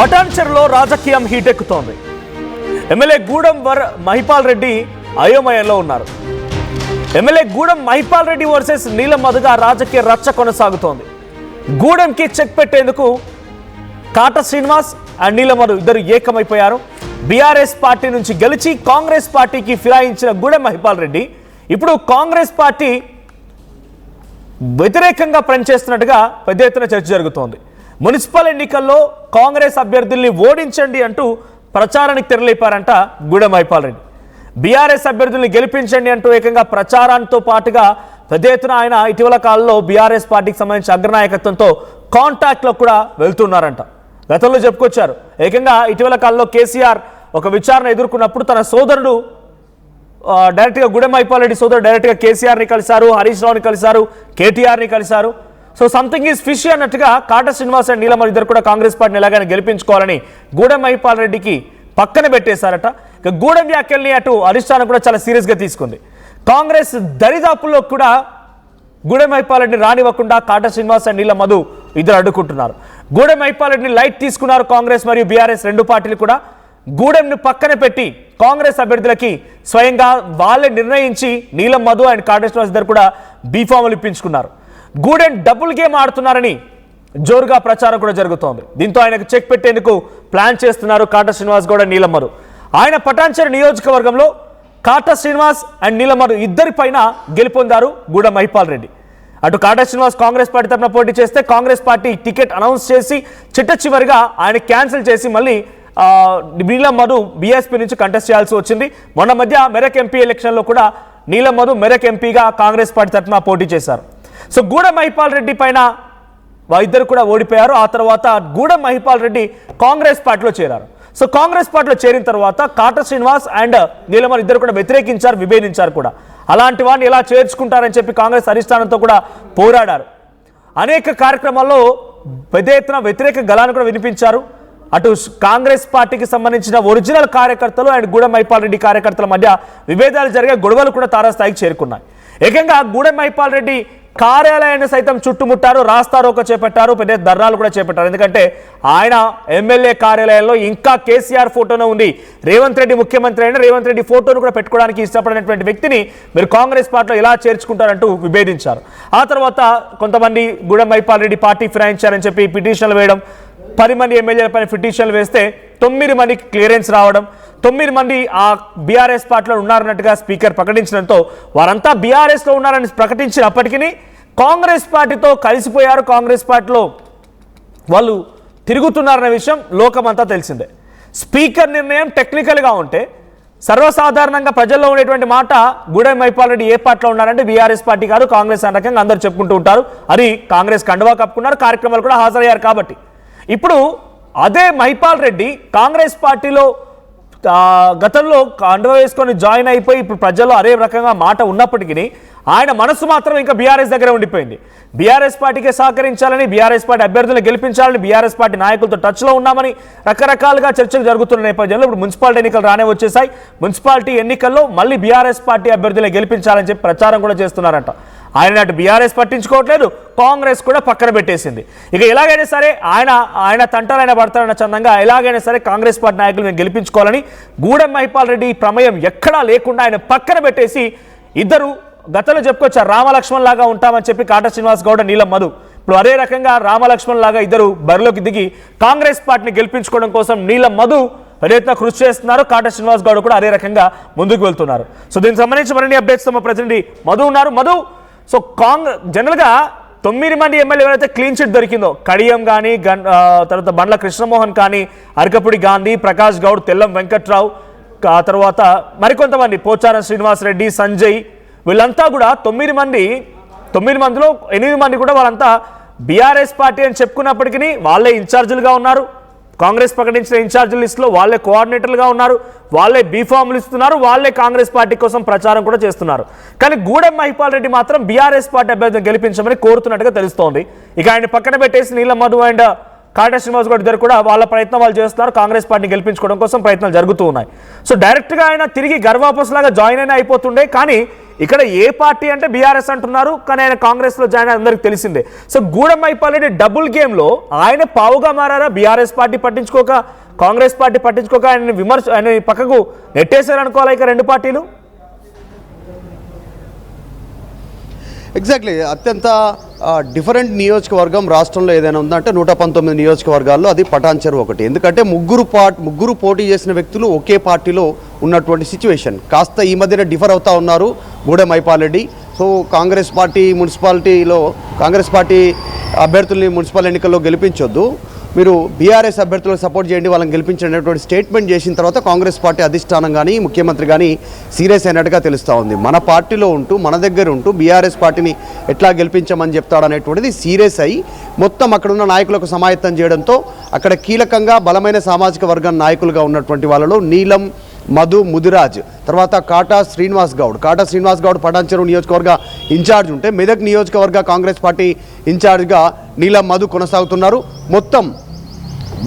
పటాన్చెరులో రాజకీయం హీటెక్కుతోంది. ఎమ్మెల్యే గూడెం మహిపాల్ రెడ్డి అయోమయంలో ఉన్నారు. ఎమ్మెల్యే గూడెం మహిపాల్ రెడ్డి వర్సెస్ నీలం మధుగా రాజకీయ రచ్చ కొనసాగుతోంది. గూడెంకి చెక్ పెట్టేందుకు కాట శ్రీనివాస్ అండ్ నీలం మధు ఇద్దరు ఏకమైపోయారు. బీఆర్ఎస్ పార్టీ నుంచి గెలిచి కాంగ్రెస్ పార్టీకి ఫిరాయించిన గూడెం మహిపాల్ రెడ్డి ఇప్పుడు కాంగ్రెస్ పార్టీ వ్యతిరేకంగా పనిచేస్తున్నట్టుగా పెద్ద ఎత్తున చర్చ జరుగుతోంది. మున్సిపల్ ఎన్నికల్లో కాంగ్రెస్ అభ్యర్థుల్ని ఓడించండి అంటూ ప్రచారానికి తెరలేపారంట గూడెం మహిపాల్ రెడ్డి. బీఆర్ఎస్ అభ్యర్థుల్ని గెలిపించండి అంటూ ఏకంగా ప్రచారంతో పాటుగా పెద్ద ఎత్తున ఆయన ఇటీవల కాలంలో బీఆర్ఎస్ పార్టీకి సంబంధించిన అగ్రనాయకత్వంతో కాంటాక్ట్లో కూడా వెళ్తున్నారంట. గతంలో చెప్పుకొచ్చారు, ఏకంగా ఇటీవల కాలంలో కేసీఆర్ ఒక విచారణ ఎదుర్కొన్నప్పుడు తన సోదరుడు డైరెక్ట్గా గూడెం మహిపాల్ రెడ్డి సోదరుడు డైరెక్ట్గా కేసీఆర్ని కలిశారు, హరీష్ రావుని కలిశారు, కేటీఆర్ని కలిశారు. సో సంథింగ్ ఈజ్ ఫిష్ అన్నట్టుగా కాట శ్రీనివాస్ అండ్ నీలం ఇద్దరు కూడా కాంగ్రెస్ పార్టీని ఎలాగైనా గెలిపించుకోవాలని గూడెం మహిపాల్ రెడ్డికి పక్కన పెట్టేశారట. ఇక గూడెం వ్యాఖ్యల్ని అటు అధిష్టానం కూడా చాలా సీరియస్గా తీసుకుంది. కాంగ్రెస్ దరిదాపుల్లో కూడా గూడెం మహిపాల్ రెడ్డిని రానివ్వకుండా కాట శ్రీనివాస్ అండ్ నీలం మధు ఇద్దరు అడ్డుకుంటున్నారు. గూడెం మహిపాల్ రెడ్డిని లైట్ తీసుకున్నారు కాంగ్రెస్ మరియు బీఆర్ఎస్ రెండు పార్టీలు కూడా. గూడెంను పక్కన పెట్టి కాంగ్రెస్ అభ్యర్థులకి స్వయంగా వాళ్ళే నిర్ణయించి నీలం మధు అండ్ కాట శ్రీనివాస్ ఇద్దరు కూడా బీఫాములు ఇప్పించుకున్నారు. గూడెం డబుల్ గేమ్ ఆడుతున్నారని జోరుగా ప్రచారం కూడా జరుగుతోంది. దీంతో ఆయనకు చెక్ పెట్టేందుకు ప్లాన్ చేస్తున్నారు కాట శ్రీనివాస్ గౌడ నీలం మధు. ఆయన పటాన్చెరు నియోజకవర్గంలో కాట శ్రీనివాస్ అండ్ నీలం మధు ఇద్దరి పైన గెలుపొందారు గూడెం మహిపాల్ రెడ్డి. అటు కాట శ్రీనివాస్ కాంగ్రెస్ పార్టీ తరఫున పోటీ చేస్తే కాంగ్రెస్ పార్టీ టికెట్ అనౌన్స్ చేసి చిట్ట చివరిగా ఆయన క్యాన్సిల్ చేసి మళ్ళీ నీలం మధు బీఎస్పీ నుంచి కంటెస్ట్ చేయాల్సి వచ్చింది. మొన్న మధ్య మెరక్ ఎంపీ ఎలక్షన్లో కూడా నీలం మధు మెరక్ ఎంపీగా కాంగ్రెస్ పార్టీ తరఫున పోటీ చేశారు. సో గూడెం మహిపాల్ రెడ్డి పైన ఇద్దరు కూడా ఓడిపోయారు. ఆ తర్వాత గూడెం మహిపాల్ రెడ్డి కాంగ్రెస్ పార్టీలో చేరారు. సో కాంగ్రెస్ పార్టీలో చేరిన తర్వాత కాట శ్రీనివాస్ అండ్ నీలం మధు ఇద్దరు కూడా వ్యతిరేకించారు, విభేదించారు కూడా. అలాంటి వాడిని ఎలా చేర్చుకుంటారని చెప్పి కాంగ్రెస్ అధిష్టానంతో కూడా పోరాడారు. అనేక కార్యక్రమాల్లో పెద్ద ఎత్తున వ్యతిరేక గళాన్ని కూడా వినిపించారు. అటు కాంగ్రెస్ పార్టీకి సంబంధించిన ఒరిజినల్ కార్యకర్తలు అండ్ గూడెం మహిపాల్ రెడ్డి కార్యకర్తల మధ్య విభేదాలు జరిగే గొడవలు కూడా తారాస్థాయికి చేరుకున్నాయి. ఏకంగా గూడెం మహిపాల్ రెడ్డి కార్యాలయాన్ని సైతం చుట్టుముట్టారు, రాస్తారోకో చేపట్టారు, పెద్ద ధర్నాలు కూడా చేపట్టారు. ఎందుకంటే ఆయన ఎమ్మెల్యే కార్యాలయంలో ఇంకా కేసీఆర్ ఫోటోనే ఉంది. రేవంత్ రెడ్డి ముఖ్యమంత్రి అయినా రేవంత్ రెడ్డి ఫోటోను కూడా పెట్టుకోవడానికి ఇష్టపడినటువంటి వ్యక్తిని మీరు కాంగ్రెస్ పార్టీలో ఎలా చేర్చుకుంటారంటూ విభేదించారు. ఆ తర్వాత కొంతమంది గూడెం మహిపాల్ రెడ్డి పార్టీ ఫిరాయించారని చెప్పి పిటిషన్లు వేయడం, 10 మంది ఎమ్మెల్యేల పైన పిటిషన్లు వేస్తే 9 మందికి క్లియరెన్స్ రావడం, 9 మంది ఆ బీఆర్ఎస్ పార్టీలో ఉన్నారన్నట్టుగా స్పీకర్ ప్రకటించడంతో వారంతా బీఆర్ఎస్లో ఉన్నారని ప్రకటించినప్పటికీ కాంగ్రెస్ పార్టీతో కలిసిపోయారు, కాంగ్రెస్ పార్టీలో వాళ్ళు తిరుగుతున్నారనే విషయం లోకమంతా తెలిసిందే. స్పీకర్ నిర్ణయం టెక్నికల్గా ఉంటే సర్వసాధారణంగా ప్రజల్లో ఉండేటువంటి మాట గూడెం మహిపాల్ రెడ్డి ఏ పార్టీలో ఉన్నారంటే బీఆర్ఎస్ పార్టీ కాదు కాంగ్రెస్ అనే రకంగా అందరూ చెప్పుకుంటూ ఉంటారు. అది కాంగ్రెస్ కండువా కప్పుకున్నారు, కార్యక్రమాలు కూడా హాజరయ్యారు. కాబట్టి ఇప్పుడు అదే మహిపాల్ రెడ్డి కాంగ్రెస్ పార్టీలో గతంలో కండువా వేసుకొని జాయిన్ అయిపోయి ఇప్పుడు ప్రజల్లో అదే రకంగా మాట ఉన్నప్పటికీ ఆయన మనసు మాత్రం ఇంకా బీఆర్ఎస్ దగ్గర ఉండిపోయింది. బీఆర్ఎస్ పార్టీకే సహకరించాలని, బీఆర్ఎస్ పార్టీ అభ్యర్థులను గెలిపించాలని, బీఆర్ఎస్ పార్టీ నాయకులతో టచ్లో ఉన్నామని రకరకాలుగా చర్చలు జరుగుతున్న నేపథ్యంలో ఇప్పుడు మున్సిపాలిటీ ఎన్నికలు రానే వచ్చేసాయి. మున్సిపాలిటీ ఎన్నికల్లో మళ్ళీ బీఆర్ఎస్ పార్టీ అభ్యర్థులను గెలిపించాలని చెప్పి ప్రచారం కూడా చేస్తున్నారంట. ఆయన అటు బీఆర్ఎస్ పట్టించుకోవట్లేదు, కాంగ్రెస్ కూడా పక్కన పెట్టేసింది. ఇక ఎలాగైనా సరే ఆయన తంటాలైన పడతారన్న చందంగా ఎలాగైనా సరే కాంగ్రెస్ పార్టీ నాయకులను గెలిపించుకోవాలని గూడెం మహిపాల్ రెడ్డి ప్రమేయం ఎక్కడా లేకుండా ఆయన పక్కన పెట్టేసి ఇద్దరు గతంలో చెప్పుకొచ్చారు రామలక్ష్మణ్ లాగా ఉంటామని చెప్పి కాట శ్రీనివాస్ గౌడ నీలం మధు ఇప్పుడు అదే రకంగా రామలక్ష్మణ్ లాగా ఇద్దరు బరిలోకి దిగి కాంగ్రెస్ పార్టీని గెలిపించుకోవడం కోసం నీలం మధు ప్రయత్న కృషి చేస్తున్నారు. కాట శ్రీనివాస్ గౌడ్ కూడా అదే రకంగా ముందుకు వెళ్తున్నారు. సో దీనికి సంబంధించి మరిన్ని అప్డేట్స్ మా ప్రతినిధి మధు ఉన్నారు. మధు, సో జనరల్గా 9 మంది ఎమ్మెల్యే ఎవరైతే క్లీన్ చిట్ దొరికిందో కడియం కానీ తర్వాత బండ్ల కృష్ణమోహన్ కానీ, అరకపుడి గాంధీ, ప్రకాష్ గౌడ్, తెల్లం వెంకట్రావు, ఆ తర్వాత మరికొంతమంది పోచారం శ్రీనివాస్ రెడ్డి, సంజయ్, వీళ్ళంతా కూడా 9 మందిలో 8 మంది కూడా వాళ్ళంతా బీఆర్ఎస్ పార్టీ అని చెప్పుకున్నప్పటికీ వాళ్ళే ఇన్ఛార్జీలుగా ఉన్నారు. కాంగ్రెస్ ప్రకటించిన ఇన్ఛార్జీల లిస్టులో వాళ్ళే కోఆర్డినేటర్లుగా ఉన్నారు, వాళ్ళే బీఫామ్లు ఇస్తున్నారు, వాళ్ళే కాంగ్రెస్ పార్టీ కోసం ప్రచారం కూడా చేస్తున్నారు. కానీ గూడెం మహిపాల్ రెడ్డి మాత్రం బీఆర్ఎస్ పార్టీ అభ్యర్థిని గెలిపించమని కోరుతున్నట్టుగా తెలుస్తోంది. ఇక ఆయన పక్కన పెట్టేసి నీలం మధు అండ్ కాట శ్రీనివాస్ గౌడ్ ఇద్దరు కూడా వాళ్ళ ప్రయత్నం వాళ్ళు చేస్తున్నారు, కాంగ్రెస్ పార్టీని గెలిపించుకోవడం కోసం ప్రయత్నాలు జరుగుతూ ఉన్నాయి. సో డైరెక్ట్గా ఆయన తిరిగి గర్వాపస్ లాగా జాయిన్ అయినా అయిపోతుండే, కానీ ఇక్కడ ఏ పార్టీ అంటే బీఆర్ఎస్ అంటున్నారు, కానీ ఆయన కాంగ్రెస్లో జాయిన్ అందరికి తెలిసిందే. సో గూడెం మైపాల్ డబుల్ గేమ్లో ఆయన పావుగా మారారా? బీఆర్ఎస్ పార్టీ పట్టించుకోక, కాంగ్రెస్ పార్టీ పట్టించుకోక ఆయన పక్కకు నెట్టేశారనుకోవాలి ఇక రెండు పార్టీలు. ఎగ్జాక్ట్లీ, అత్యంత డిఫరెంట్ నియోజకవర్గం రాష్ట్రంలో ఏదైనా ఉందంటే 119 నియోజకవర్గాల్లో అది పటాన్ చెరువు ఒకటి. ఎందుకంటే ముగ్గురు పోటీ చేసిన వ్యక్తులు ఒకే పార్టీలో ఉన్నటువంటి సిచ్యువేషన్. కాస్త ఈ మధ్యన డిఫర్ అవుతా ఉన్నారు గూడెం మైపాల్ రెడ్డి. సో కాంగ్రెస్ పార్టీ అభ్యర్థుల్ని మున్సిపల్ ఎన్నికల్లో గెలిపించొద్దు, మీరు బీఆర్ఎస్ అభ్యర్థులకు సపోర్ట్ చేయండి, వాళ్ళని గెలిపించినటువంటి స్టేట్మెంట్ చేసిన తర్వాత కాంగ్రెస్ పార్టీ అధిష్టానం కానీ ముఖ్యమంత్రి కానీ సీరియస్ అయినట్టుగా తెలుస్తూ ఉంది. మన పార్టీలో ఉంటూ మన దగ్గర ఉంటూ బీఆర్ఎస్ పార్టీని ఎట్లా గెలిపించమని చెప్తాడనేటువంటిది సీరియస్ అయ్యి మొత్తం అక్కడున్న నాయకులకు సమాయత్తం చేయడంతో అక్కడ కీలకంగా బలమైన సామాజిక వర్గం నాయకులుగా ఉన్నటువంటి వాళ్ళలో నీలం, మధు, ముదిరాజ్, తర్వాత కాటా శ్రీనివాస్ గౌడ్ పటాన్ చెరువు నియోజకవర్గ ఇన్ఛార్జ్ ఉంటే మెదక్ నియోజకవర్గ కాంగ్రెస్ పార్టీ ఇన్ఛార్జ్గా నీలం, మధు కొనసాగుతున్నారు. మొత్తం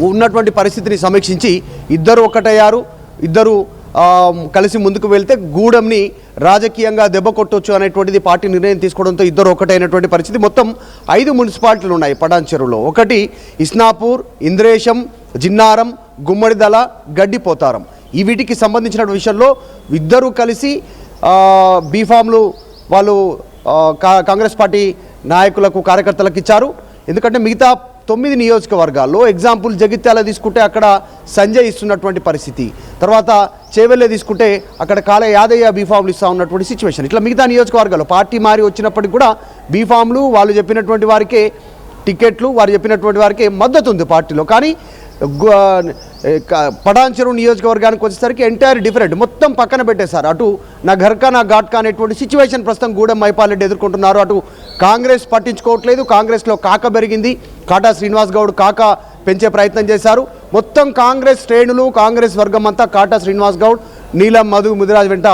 ఉన్నటువంటి పరిస్థితిని సమీక్షించి ఇద్దరు ఒకటయ్యారు. ఇద్దరు కలిసి ముందుకు వెళ్తే గూడెంని రాజకీయంగా దెబ్బ కొట్టొచ్చు అనేటువంటిది పార్టీ నిర్ణయం తీసుకోవడంతో ఇద్దరు ఒకటైనటువంటి పరిస్థితి. మొత్తం 5 మున్సిపాలిటీలు ఉన్నాయి పటాన్ చెరువులో. ఒకటి ఇస్నాపూర్, ఇంద్రేశం, జిన్నారం, గుమ్మడిదల, గడ్డిపోతారం. ఈ వీటికి సంబంధించిన విషయంలో ఇద్దరు కలిసి బీఫామ్లు వాళ్ళు కాంగ్రెస్ పార్టీ నాయకులకు, కార్యకర్తలకు ఇచ్చారు. ఎందుకంటే మిగతా 9 నియోజకవర్గాల్లో ఎగ్జాంపుల్ జగిత్యాల తీసుకుంటే అక్కడ సంజయ్ ఇస్తున్నటువంటి పరిస్థితి, తర్వాత చేవెళ్ళే తీసుకుంటే అక్కడ కాళ యాదయ్య బీఫామ్లు ఇస్తూ ఉన్నటువంటి సిచ్యువేషన్. ఇట్లా మిగతా నియోజకవర్గాల్లో పార్టీ మారి వచ్చినప్పటికి కూడా బీఫామ్లు, వాళ్ళు చెప్పినటువంటి వారికే టికెట్లు, వారు చెప్పినటువంటి వారికే మద్దతు ఉంది పార్టీలో. కానీ పటాన్ చెరువు నియోజకవర్గానికి వచ్చేసరికి ఎంటైర్ డిఫరెంట్, మొత్తం పక్కన పెట్టేశారు. అటు నా ఘర్కా నా ఘాట్కా అనేటువంటి సిచ్యువేషన్ ప్రస్తుతం గూడెం మైపాల్ రెడ్డి ఎదుర్కొంటున్నారు. అటు కాంగ్రెస్ పట్టించుకోవట్లేదు, కాంగ్రెస్లో కాక పెరిగింది, కాటా శ్రీనివాస్ గౌడ్ కాక పెంచే ప్రయత్నం చేశారు. మొత్తం కాంగ్రెస్ శ్రేణులు, కాంగ్రెస్ వర్గం అంతా కాటా శ్రీనివాస్ గౌడ్, నీలం, మధు, ముదిరాజ్ వెంట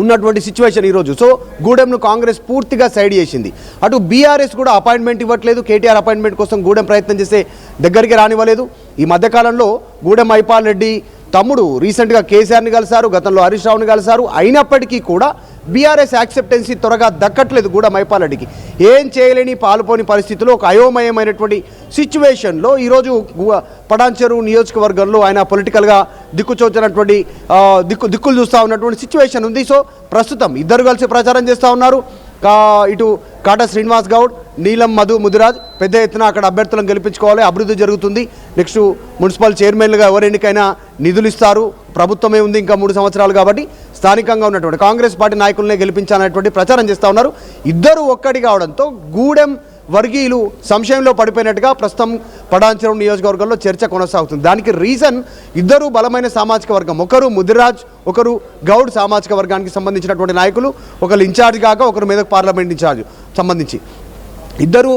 ఉన్నటువంటి సిచ్యువేషన్ ఈరోజు. సో గూడెంను కాంగ్రెస్ పూర్తిగా సైడ్ చేసింది. అటు బీఆర్ఎస్ కూడా అపాయింట్మెంట్ ఇవ్వట్లేదు, కేటీఆర్ అపాయింట్మెంట్ కోసం గూడెం ప్రయత్నం చేస్తే దగ్గరికి రానివ్వలేదు. ఈ మధ్యకాలంలో గూడెం మైపాల్ రెడ్డి తమ్ముడు రీసెంట్గా కేసీఆర్ని కలిశారు, గతంలో హరీష్ రావుని కలిశారు. అయినప్పటికీ కూడా బీఆర్ఎస్ యాక్సెప్టెన్సీ త్వరగా దక్కట్లేదు గూడెం మైపాల్ రెడ్డికి. ఏం చేయలేని పాలుపోని పరిస్థితిలో ఒక అయోమయమైనటువంటి సిచ్యువేషన్లో ఈరోజు పటాన్ చెరువు నియోజకవర్గంలో ఆయన పొలిటికల్గా దిక్కుచోచినటువంటి దిక్కులు చూస్తూ ఉన్నటువంటి సిచ్యువేషన్ ఉంది. సో ప్రస్తుతం ఇద్దరు కలిసి ప్రచారం చేస్తూ ఉన్నారు. ఇటు కాటా శ్రీనివాస్ గౌడ్, నీలం, మధు, ముదిరాజ్ పెద్ద ఎత్తున అక్కడ అభ్యర్థులను గెలిపించుకోవాలి, అభివృద్ధి జరుగుతుంది. నెక్స్ట్ మున్సిపల్ చైర్మన్లుగా ఎవరు ఎన్నికైనా నిధులు ఇస్తారు, ప్రభుత్వమే ఉంది ఇంకా 3 సంవత్సరాలు కాబట్టి స్థానికంగా ఉన్నటువంటి కాంగ్రెస్ పార్టీ నాయకులనే గెలిపించాలనేటువంటి ప్రచారం చేస్తూ ఉన్నారు. ఇద్దరు ఒక్కటి కావడంతో గూడెం వర్గీయులు సంశయంలో పడిపోయినట్టుగా ప్రస్తుతం పటాన్ చెరువు నియోజకవర్గంలో చర్చ కొనసాగుతుంది. దానికి రీజన్ ఇద్దరు బలమైన సామాజిక వర్గం, ఒకరు ముదిరాజ్, ఒకరు గౌడ్ సామాజిక వర్గానికి సంబంధించినటువంటి నాయకులు, ఒకరు ఇన్ఛార్జ్ కాక ఒకరు మెదక్ పార్లమెంట్ ఇన్ఛార్జ్ సంబంధించి ఇద్దరు.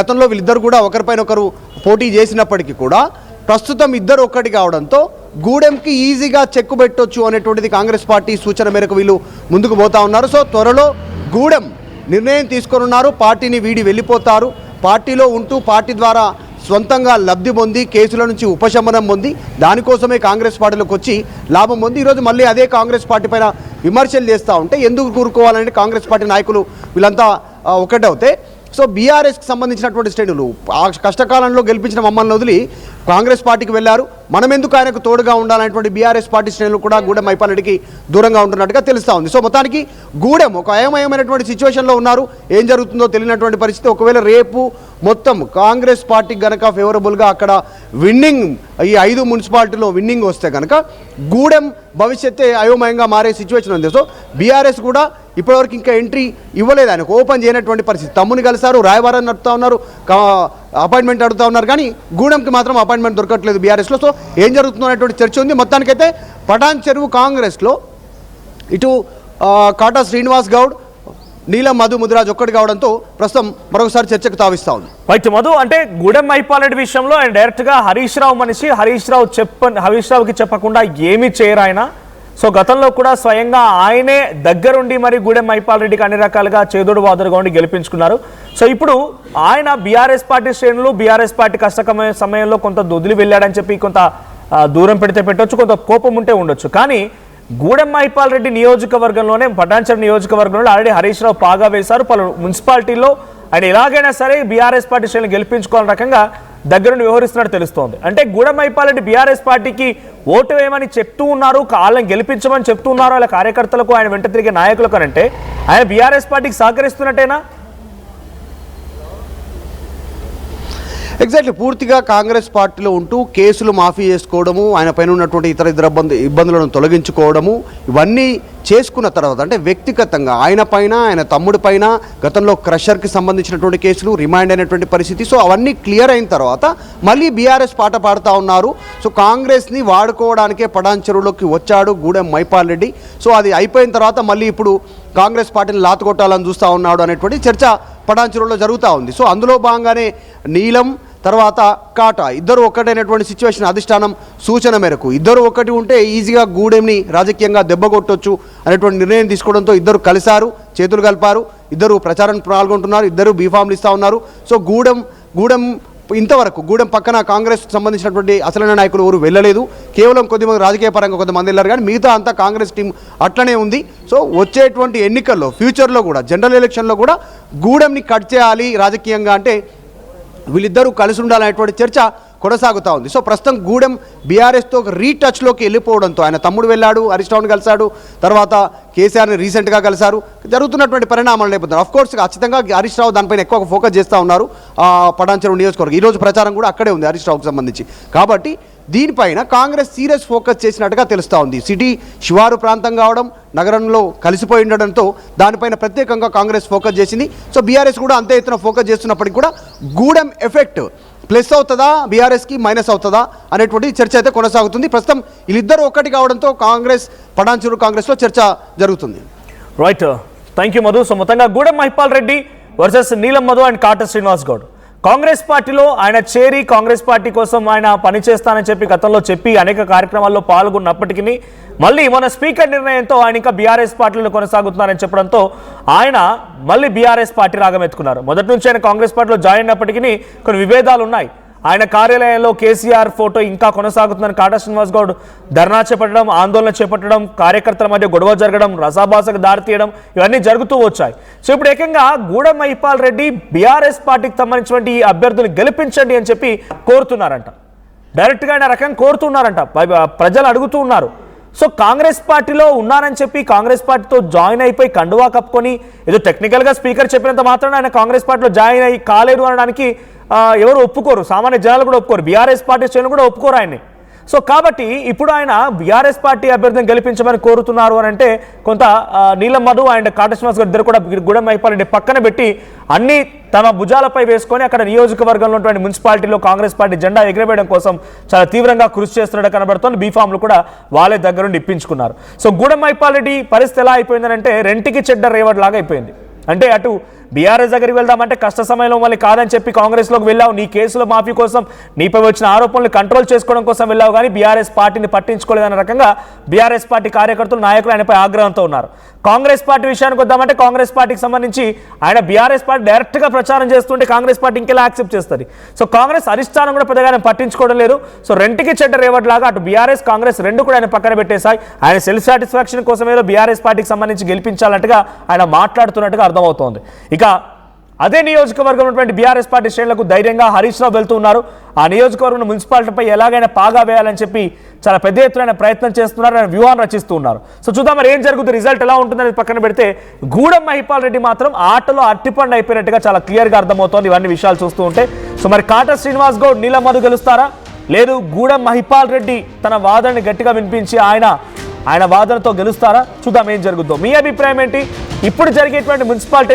గతంలో వీళ్ళిద్దరు కూడా ఒకరిపైన ఒకరు పోటీ చేసినప్పటికీ కూడా ప్రస్తుతం ఇద్దరు ఒక్కటి కావడంతో గూడెంకి ఈజీగా చెక్కు పెట్టొచ్చు అనేటువంటిది కాంగ్రెస్ పార్టీ సూచన మేరకు వీళ్ళు ముందుకు పోతా ఉన్నారు. సో త్వరలో గూడెం నిర్ణయం తీసుకొనున్నారు, పార్టీని వీడి వెళ్ళిపోతారు. పార్టీలో ఉంటూ పార్టీ ద్వారా సొంతంగా లబ్ధి పొంది, కేసుల నుంచి ఉపశమనం పొంది, దానికోసమే కాంగ్రెస్ పార్టీలోకి వచ్చి లాభం పొంది ఈరోజు మళ్ళీ అదే కాంగ్రెస్ పార్టీ పైన విమర్శలు చేస్తూ ఉంటే ఎందుకు కూరుకోవాలని కాంగ్రెస్ పార్టీ నాయకులు వీళ్ళంతా ఒకటవుతే. సో బీఆర్ఎస్కి సంబంధించినటువంటి శ్రేణులు ఆ కష్టకాలంలో గెలిపించిన మమ్మల్ని వదిలి కాంగ్రెస్ పార్టీకి వెళ్ళారు, మనం ఎందుకు ఆయనకు తోడుగా ఉండాలనేటువంటి బీఆర్ఎస్ పార్టీ శ్రేణులు కూడా గూడెం మైపాల్ రెడ్డికి దూరంగా ఉంటున్నట్టుగా తెలుస్తూ ఉంది. సో మొత్తానికి గూడెం ఒక అయోమయమైనటువంటి సిచ్యువేషన్లో ఉన్నారు, ఏం జరుగుతుందో తెలియనటువంటి పరిస్థితి. ఒకవేళ రేపు మొత్తం కాంగ్రెస్ పార్టీకి కనుక ఫేవరబుల్గా అక్కడ విన్నింగ్, ఈ 5 మున్సిపాలిటీలో విన్నింగ్ వస్తే కనుక గూడెం భవిష్యత్తే అయోమయంగా మారే సిచ్యువేషన్ ఉంది. సో బీఆర్ఎస్ కూడా ఇప్పటివరకు ఇంకా ఎంట్రీ ఇవ్వలేదు, ఆయనకు ఓపెన్ చేయనటువంటి పరిస్థితి. తమ్ముని కలిసారు, రాయబారాన్ని నడుపుతా ఉన్నారు, అపాయింట్మెంట్ అడుగుతూ ఉన్నారు, కానీ గూడెంకి మాత్రం అపాయింట్మెంట్ దొరకట్లేదు బీఆర్ఎస్లో. సో ఏం జరుగుతుందో అనేటువంటి చర్చ ఉంది. మొత్తానికైతే పటాన్ చెరువు కాంగ్రెస్లో ఇటు కాటా శ్రీనివాస్ గౌడ్, నీలం, మధు, ముదిరాజ్ ఒక్కటి కావడంతో ప్రస్తుతం మరొకసారి చర్చకు తావిస్తా ఉంది. రైట్ మధు, అంటే గూడెం మైపాల్ రెడ్డి విషయంలో ఆయన డైరెక్ట్గా హరీష్ రావు మనిషి, హరీష్ రావుకి చెప్పకుండా ఏమీ చేయరు ఆయన. సో గతంలో కూడా స్వయంగా ఆయనే దగ్గరుండి మరి గూడెం మైపాల్ రెడ్డికి అన్ని రకాలుగా చేదోడు వాదుడుగా ఉండి గెలిపించుకున్నారు. సో ఇప్పుడు ఆయన బీఆర్ఎస్ పార్టీ శ్రేణులు, బీఆర్ఎస్ పార్టీ కష్టకమైన సమయంలో కొంత వదిలి వెళ్ళాడని చెప్పి కొంత దూరం పెడితే పెట్టొచ్చు, కొంత కోపం ఉంటే ఉండొచ్చు. కానీ గూడెం మహిపాల్ రెడ్డి నియోజకవర్గంలోనే పటాన్చెరు నియోజకవర్గంలో ఆల్రెడీ హరీష్ రావు పాగా వేశారు. పలు మున్సిపాలిటీల్లో ఆయన ఎలాగైనా సరే బీఆర్ఎస్ పార్టీ శ్రేణులు గెలిపించుకోవాలని రకంగా దగ్గరుండి వ్యవహరిస్తున్నట్టు తెలుస్తోంది. అంటే గూడెం మహిపాల్ రెడ్డి బీఆర్ఎస్ పార్టీకి ఓటు వేయమని చెప్తూ ఉన్నారు, వాళ్ళని గెలిపించమని చెప్తూ ఉన్నారు వాళ్ళ కార్యకర్తలకు, ఆయన వెంట తిరిగే నాయకులకు. అంటే ఆయన బీఆర్ఎస్ పార్టీకి సహకరిస్తున్నట్టేనా? ఎగ్జాక్ట్లీ పూర్తిగా కాంగ్రెస్ పార్టీలో ఉంటూ కేసులు మాఫీ చేసుకోవడము, ఆయన పైన ఉన్నటువంటి ఇతర ఇబ్బందులను తొలగించుకోవడము, ఇవన్నీ చేసుకున్న తర్వాత అంటే వ్యక్తిగతంగా ఆయన పైన, ఆయన తమ్ముడి పైన గతంలో క్రషర్కి సంబంధించినటువంటి కేసులు, రిమైండ్ అయినటువంటి పరిస్థితి, సో అవన్నీ క్లియర్ అయిన తర్వాత మళ్ళీ బీఆర్ఎస్ పాట పాడుతూ ఉన్నారు. సో కాంగ్రెస్ని వాడుకోవడానికే పటాన్చెరువులోకి వచ్చాడు గూడెం మహిపాల్ రెడ్డి. సో అది అయిపోయిన తర్వాత మళ్ళీ ఇప్పుడు కాంగ్రెస్ పార్టీని లాతకొట్టాలని చూస్తూ ఉన్నాడు అనేటువంటి చర్చ పటాన్చెరువులో జరుగుతూ ఉంది. సో అందులో భాగంగానే నీలం తర్వాత కాటా ఇద్దరు ఒక్కటైనటువంటి సిచ్యువేషన్, అధిష్టానం సూచన మేరకు ఇద్దరు ఒకటి ఉంటే ఈజీగా గూడెంని రాజకీయంగా దెబ్బకొట్టొచ్చు అనేటువంటి నిర్ణయం తీసుకోవడంతో ఇద్దరు కలిశారు, చేతులు కలిపారు, ఇద్దరు ప్రచారం పాల్గొంటున్నారు, ఇద్దరు బీఫామ్లు ఇస్తూ ఉన్నారు. సో గూడెం ఇంతవరకు గూడెం పక్కన కాంగ్రెస్ సంబంధించినటువంటి అసలైన నాయకులు ఎవరు వెళ్ళలేదు. కేవలం కొద్దిమంది రాజకీయ పరంగా కొంతమంది వెళ్ళారు, కానీ మిగతా అంతా కాంగ్రెస్ టీం అట్లనే ఉంది. సో వచ్చేటువంటి ఎన్నికల్లో ఫ్యూచర్లో కూడా జనరల్ ఎలక్షన్లో కూడా గూడెంని కట్ చేయాలి రాజకీయంగా అంటే వీళ్ళిద్దరూ కలిసి ఉండాలనేటువంటి చర్చ కొనసాగుతూ ఉంది. సో ప్రస్తుతం గూడెం బీఆర్ఎస్తో రీటచ్లోకి వెళ్ళిపోవడంతో ఆయన తమ్ముడు వెళ్ళాడు, హరీష్ రావుని కలిశాడు, తర్వాత కేసీఆర్ని రీసెంట్గా కలిశారు. జరుగుతున్నటువంటి పరిణామాలు నేపథ్యంలో అఫ్కోర్స్ ఖచ్చితంగా హరీష్ రావు దానిపైన ఎక్కువ ఫోకస్ చేస్తూ ఉన్నారు. పటాన్చెరు నియోజకవర్గం ఈరోజు ప్రచారం కూడా అక్కడే ఉంది హరీష్ రావుకి సంబంధించి. కాబట్టి దీనిపైన కాంగ్రెస్ సీరియస్ ఫోకస్ చేసినట్టుగా తెలుస్తూ ఉంది. సిటీ శివారు ప్రాంతం కావడం, నగరంలో కలిసిపోయి ఉండడంతో దానిపైన ప్రత్యేకంగా కాంగ్రెస్ ఫోకస్ చేసింది. సో బీఆర్ఎస్ కూడా అంతే ఎత్తున ఫోకస్ చేస్తున్నప్పటికీ కూడా గూడెం ఎఫెక్ట్ ప్లస్ అవుతుందా, బీఆర్ఎస్కి మైనస్ అవుతుందా అనేటువంటి చర్చ అయితే కొనసాగుతుంది. ప్రస్తుతం వీళ్ళిద్దరూ ఒక్కటి కావడంతో పటాన్చెరు కాంగ్రెస్లో చర్చ జరుగుతుంది. Right, thank you Madhu. So మొత్తంగా గూడెం మహిపాల్ రెడ్డి వర్సెస్ నీలం మధు అండ్ కాటా శ్రీనివాస్ గౌడ్. కాంగ్రెస్ పార్టీలో ఆయన చేరి కాంగ్రెస్ పార్టీ కోసం ఆయన పనిచేస్తానని చెప్పి గతంలో చెప్పి అనేక కార్యక్రమాల్లో పాల్గొన్నప్పటికీ మళ్ళీ మన స్పీకర్ నిర్ణయంతో ఆయన ఇంకా బీఆర్ఎస్ పార్టీలో కొనసాగుతున్నారని చెప్పడంతో ఆయన మళ్ళీ బీఆర్ఎస్ పార్టీ రాగం ఎత్తుకున్నారు. మొదటి నుంచి ఆయన కాంగ్రెస్ పార్టీలో జాయిన్ అయినప్పటికీ కొన్ని విభేదాలు ఉన్నాయి. ఆయన కార్యాలయంలో కేసీఆర్ ఫోటో ఇంకా కొనసాగుతుందని కాటా శ్రీనివాస్ గౌడ్ ధర్నా చేపట్టడం, ఆందోళన చేపట్టడం, కార్యకర్తల మధ్య గొడవ జరగడం, రసాభాసకు దారితీయడం ఇవన్నీ జరుగుతూ వచ్చాయి. సో ఇప్పుడు ఏకంగా గూడెం మహిపాల్ రెడ్డి బీఆర్ఎస్ పార్టీకి సంబంధించినటువంటి ఈ అభ్యర్థులు గెలిపించండి అని చెప్పి కోరుతున్నారంట. డైరెక్ట్గా ఆయన రకంగా కోరుతున్నారంట, ప్రజలు అడుగుతూ ఉన్నారు. సో కాంగ్రెస్ పార్టీలో ఉన్నారని చెప్పి కాంగ్రెస్ పార్టీతో జాయిన్ అయిపోయి కండువా కప్పుకొని ఏదో టెక్నికల్గా స్పీకర్ చెప్పినంత మాత్రాన ఆయన కాంగ్రెస్ పార్టీలో జాయిన్ అయ్యి కాలేరు అనడానికి ఎవరు ఒప్పుకోరు, సామాన్య జనాలు కూడా ఒప్పుకోరు, బీఆర్ఎస్ పార్టీ శ్రేణులు కూడా ఒప్పుకోరు ఆయన్ని. సో కాబట్టి ఇప్పుడు ఆయన బీఆర్ఎస్ పార్టీ అభ్యర్థిని గెలిపించమని కోరుతున్నారు అని అంటే కొంత నీలం మధు అండ్ కాటా శ్రీనివాస్ గారు ఇద్దరు కూడా గూడెం మహిపాల్ రెడ్డి పక్కన పెట్టి అన్ని తమ భుజాలపై వేసుకొని అక్కడ నియోజకవర్గంలో ఉన్నటువంటి మున్సిపాలిటీలో కాంగ్రెస్ పార్టీ జెండా ఎగరవేయడం కోసం చాలా తీవ్రంగా కృషి చేస్తున్నట్టు కనబడుతోంది. బీఫామ్లు కూడా వాళ్ళే దగ్గరుండి ఇప్పించుకున్నారు. సో గూడెం మహిపాల్ రెడ్డి పరిస్థితి ఎలా అయిపోయిందనంటే రెంటికి చెడ్డ రేవడ్ లాగా అయిపోయింది. అంటే అటు బీఆర్ఎస్ దగ్గరికి వెళ్దామంటే కష్ట సమయంలో మళ్ళీ కాదని చెప్పి కాంగ్రెస్లోకి వెళ్ళావు, నీ కేసుల మాఫీ కోసం, నీపై వచ్చిన ఆరోపణలు కంట్రోల్ చేసుకోవడం కోసం వెళ్ళావు, కానీ బీఆర్ఎస్ పార్టీని పట్టించుకోలేదన్న రకంగా బీఆర్ఎస్ పార్టీ కార్యకర్తలు, నాయకులు ఆయనపై ఆగ్రహంతో ఉన్నారు. కాంగ్రెస్ పార్టీ విషయానికి వద్దామంటే కాంగ్రెస్ పార్టీకి సంబంధించి ఆయన బీఆర్ఎస్ పార్టీ డైరెక్ట్గా ప్రచారం చేస్తుంటే కాంగ్రెస్ పార్టీ ఇంకెలా యాక్సెప్ట్ చేస్తుంది? సో కాంగ్రెస్ అధిష్టానం కూడా పెద్దగా పట్టించుకోవడం లేదు. సో రెంటికి చెడ్డ రేవడ్ లాగా అటు బీఆర్ఎస్ కాంగ్రెస్ రెండు కూడా ఆయన పక్కన పెట్టేశాయి. ఆయన సెల్ఫ్ సాటిస్ఫాక్షన్ కోసం ఏదో బీఆర్ఎస్ పార్టీకి సంబంధించి గెలిపించాలంటగా ఆయన మాట్లాడుతున్నట్టుగా అర్థమవుతోంది. ఇక అదే నియోజకవర్గం ఉన్నటువంటి బీఆర్ఎస్ పార్టీ శ్రేణులకు ధైర్యంగా హరీష్ రావు వెళ్తూ ఉన్నారు. ఆ నియోజకవర్గం మున్సిపాలిటీపై ఎలాగైనా పాగా వేయాలని చెప్పి చాలా పెద్ద ఎత్తున ప్రయత్నం చేస్తున్నారు, ఆయన వ్యూహాన్ని రచిస్తూ ఉన్నారు. సో చూద్దాం మరి ఏం జరుగుతుంది, రిజల్ట్ ఎలా ఉంటుందని పక్కన పెడితే గూడెం మహిపాల్ రెడ్డి మాత్రం ఆటలో అట్టిపండు అయిపోయినట్టుగా చాలా క్లియర్గా అర్థమవుతోంది ఇవన్నీ విషయాలు చూస్తూ ఉంటే. సో మరి కాటా శ్రీనివాస్ గౌడ్, నీలం మధు గెలుస్తారా, లేదు గూడెం మహిపాల్ రెడ్డి తన వాదనని గట్టిగా వినిపించి ఆయన వాదనతో గెలుస్తారా? చూద్దాం ఏం జరుగుతుందో. మీ అభిప్రాయం ఏంటి? ఇప్పుడు జరిగేటువంటి మున్సిపాలిటీ